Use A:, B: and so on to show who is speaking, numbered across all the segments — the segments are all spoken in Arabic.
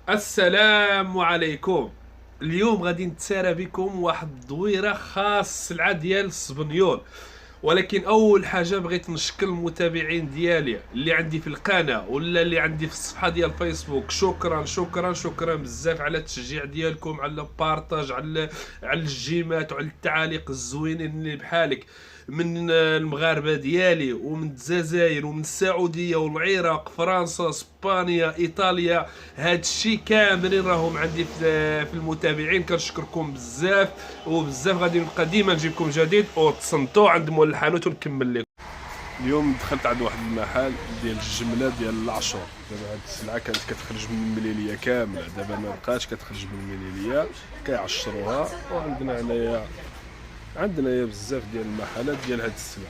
A: السلام عليكم. اليوم غادي نتسارى بكم واحد الدويره خاص السلعه ديال السبنيول. ولكن اول حاجه بغيت نشكر المتابعين ديالي اللي عندي في القناه ولا اللي عندي في الصفحه ديال الفيسبوك. شكرا شكرا شكرا بزاف على التشجيع ديالكم، على البارطاج، على الجيمات وعلى التعاليق الزوينين اللي بحالك من المغاربه ديالي ومن الجزائر ومن السعوديه والعراق فرنسا اسبانيا ايطاليا. هاد الشيء كاملين راهم عندي في المتابعين. كنشكركم بزاف وبزاف. غادي نبقى ديما نجيبكم جديد وتصنتوا عند مول الحانوت ونكمل لكم. اليوم دخلت عند واحد المحل ديال الجمله ديال العشور. دابا هاد السلعه كانت كتخرج من المليليه كامله، دابا ما بقاش كتخرج من المليليه، كيعشروها. عندنا بزاف ديال المحلات ديال هاد السلعه،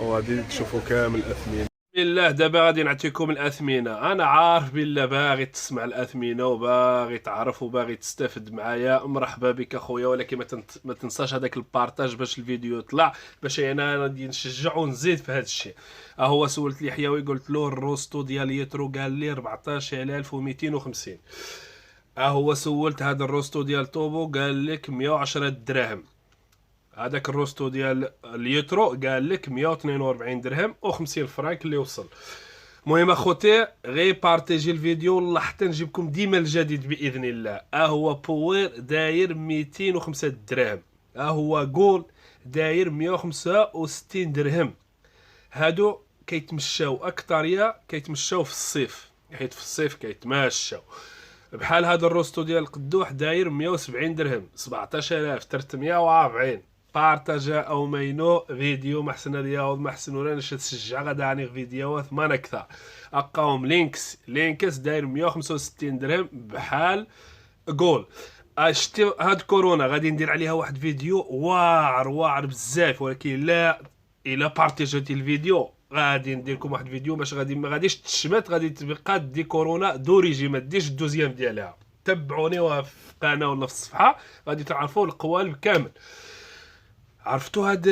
A: وغادي تشوفوا كامل الاثمنه. بسم الله. دابا غادي نعطيكم الاثمنه. انا عارف بالله باغي تسمع الاثمنه وباغي تعرف وباغي تستافد معايا، مرحبا بك اخويا. ولكن ما تنساش هذاك البارطاج باش الفيديو يطلع، باش انا غادي نشجع ونزيد في هذا الشيء. هو سولت لي حيوي قلت له الروستو ديال يترو قال لي 14250. هو سولت هذا الروستو ديال طوبو قال لك 110 دراهم. هذاك الروستو ديال اليترو قال لك 142 درهم و50 فرانك اللي وصل. المهم اخوتي غير بارتيجي الفيديو والله حتى نجيبكم ديما الجديد باذن الله. هو بوير داير 205 دراهم. هو جول داير 165 درهم. هادو كيتمشاو اكثريه كيتمشاو في الصيف، حيت في الصيف كيتمشاو. بحال هذا الروستو ديال القدوح داير 170 درهم، 17340. بارطاجا او مينو فيديو محسن رياض محسن ولا نش تشجع غدا عني فيديوهات ما نكثر. اقاوم لينكس داير 165 درهم بحال قول. شتي هاد كورونا غادي ندير عليها واحد فيديو واعر بزاف، ولكن لا الا بارطاجيتي الفيديو غادي ندير لكم واحد الفيديو باش ما غاديش تشمت، غادي تبقى دي كورونا دوريجي ما ديش الدوزيام ديالها. تبعوني في القناه ولا في الصفحه غادي تعرفوا القوالب كامل. عرفتوا هاد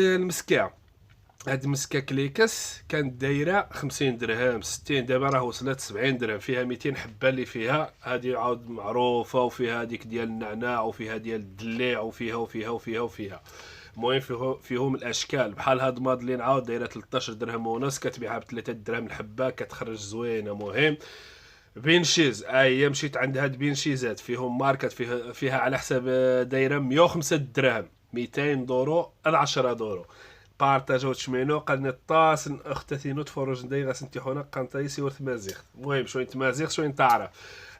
A: المسكه كليكس كانت دايره 50 درهم 60، دابا راه وصلت 70 درهم. فيها 200 حبه اللي فيها، هذه عاود معروفه، وفيها هذيك ديال النعناع وفيها ديال الدليع وفيها. المهم فيهم الاشكال. بحال هاد مادلين عاود دايره 13 درهم ونص، كتبيعها ب 3 درهم الحبه، كتخرج زوينه. مهم بينشيز هي مشيت عند هاد بينشيزات فيهم ماركات فيها على حساب دايره 105 دراهم 200 دورو 10 دورو. بارطاجو تشمينو قالنا الطاسن اختتينو تفرج دايغا سنتيحونا قنطاي سيور تمازيغ. المهم شوين تمازيغ شوين تعرف.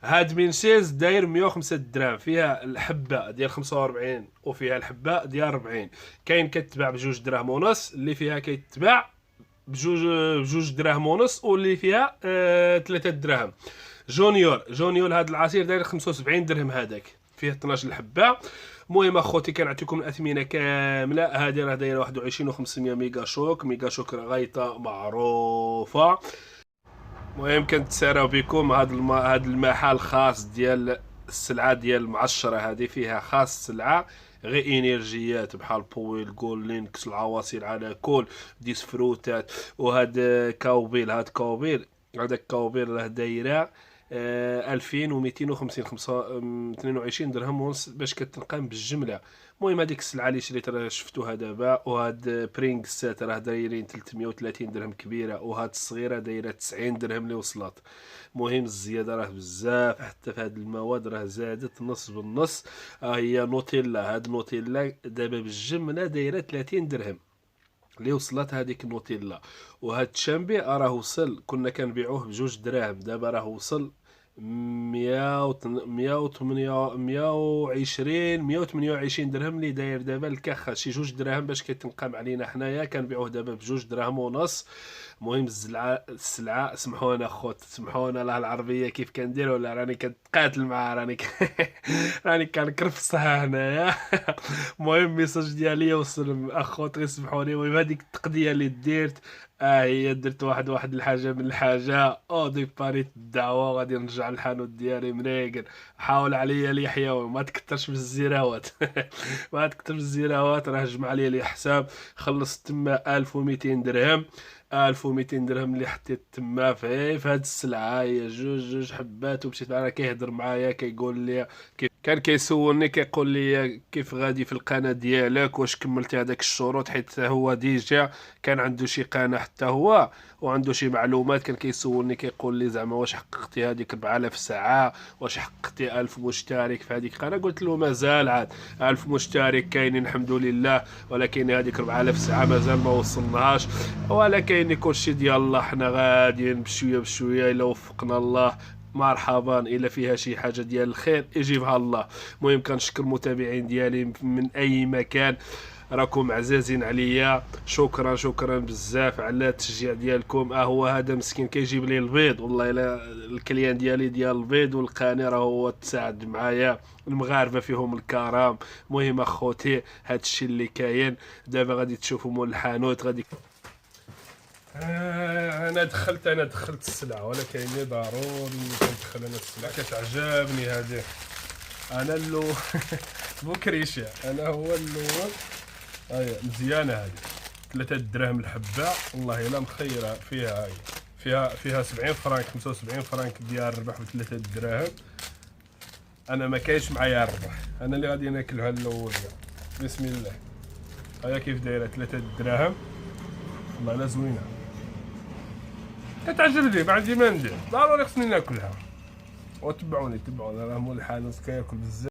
A: هاد بينشيز داير 105 دراهم، فيها الحبه ديال 45 وفيها الحبه ديال 40. كاين كتباع بجوج دراهم ونص، اللي فيها كيتباع بجوج دراهم ونص، واللي فيها 3 دراهم. جونيور هذا العصير داير 75 درهم، هذاك فيه 12 الحبه. المهم اخوتي كنعطيكم الاثمنه كامله. هذه راه دايره 21 و500 ميجا شوك غايطه معروفه. المهم كنتساراو بكم هذا المحل خاص ديال السلعه ديال المعشره. هذه فيها خاص سلعه غير انرجيات بحال بويل جول لينكس العواصر على كل ديس فروتات. وهاد كاوبيل هذاك كاوبيل راه دايره 2250 22 درهم ونص باش كتنقام بالجمله. المهم هذيك السلعه اللي شريت راه شفتوها دابا. وهاد برينغسات راه دايرين 330 درهم كبيره، وهاد الصغيره دايره 90 درهم اللي وصلت. المهم الزياده راه بزاف، حتى في هاد المواد راه زادت نص بالنص. هي نوتيلا، هاد نوتيلا دابا بالجمله دايره 30 درهم اللي وصلت هذيك النوتيلا. وهاد الشامبي راه وصل، كنا كنبيعوه بجوج دراهم، دابا راه وصل 128 درهم اللي داير دابا الكخه شي جوج دراهم باش كيتنقام علينا حنايا. كنبيعوه دابا بجوج دراهم ونص. المهم السلعه سمحونا خوت سمحونا. لا العربيه كيف كندير ولا راني كنتقاتل معاه راني كنكرفصها هنايا. المهم ميساج ديالي وصل اخوت غير سمحوني. المهم هذيك التقضيه اللي درت هي درت واحد الحاجه من الحاجه او دي باريت الدعوه وغادي نرجع للحانوت ديالي منيقل. حاول عليا اليحيوي ما تكثرش بالزيراوات ما تكثرش بالزيراوات. راه جمع لي حساب خلصت تما 1200 درهم. 1200 درهم اللي حطيت تما في هاد السلعه، هي جوج حبات. ومشيت معاه كيهضر معايا كيقول لي كان كيسولني كيقول لي كيف غادي في القناه ديالك، واش كملتي هذاك الشروط، حيت هو ديجا كان عنده شي قناه حتى هو وعنده شي معلومات. كان كيسولني كيقول لي زعما واش حققتي هذيك 4000 ساعه، واش حققتي 1000 مشترك في هذيك القناه. قلت له مازال عاد 1000 مشترك كاينين الحمد لله، ولكن هذيك 4000 ساعه مازال ما وصلناهاش. ولكن كلشي ديال الله، حنا غاديين بشويه بشويه، الا وفقنا الله مرحبا. الا فيها شي حاجه ديال الخير يجيبها الله. المهم كنشكر المتابعين ديالي من اي مكان، راكم عزازين عليا. شكرا شكرا بزاف على التشجيع ديالكم. هو هذا مسكين كيجيب لي البيض، والله الا الكليان ديالي ديال البيض والقناه راه هو تساعد معايا. المغاربه فيهم الكرام. المهم اخوتي هادشي اللي كاين دابا. غادي تشوفوا مول الحانوت غادي انا دخلت السلعه، ولكن ضروري كندخل انا السلعه. كتعجبني هذه. انا بوكريشه، انا هو الاول. مزيانه هذه 3 دراهم الحبه، والله الا مخيره فيها. فيها 70 فرانك 75 فرانك ديال الربح ب 3 دراهم. انا ما كاينش معايا الربح، انا اللي غادي ناكلها الاول. بسم الله. هيا كيف دايره 3 دراهم، والله الا زوينه كتعجبني. ما عندي ما ندير، ضروري خصني ناكلها. وتبعوني راه مول الحانوت كياكل بزاف.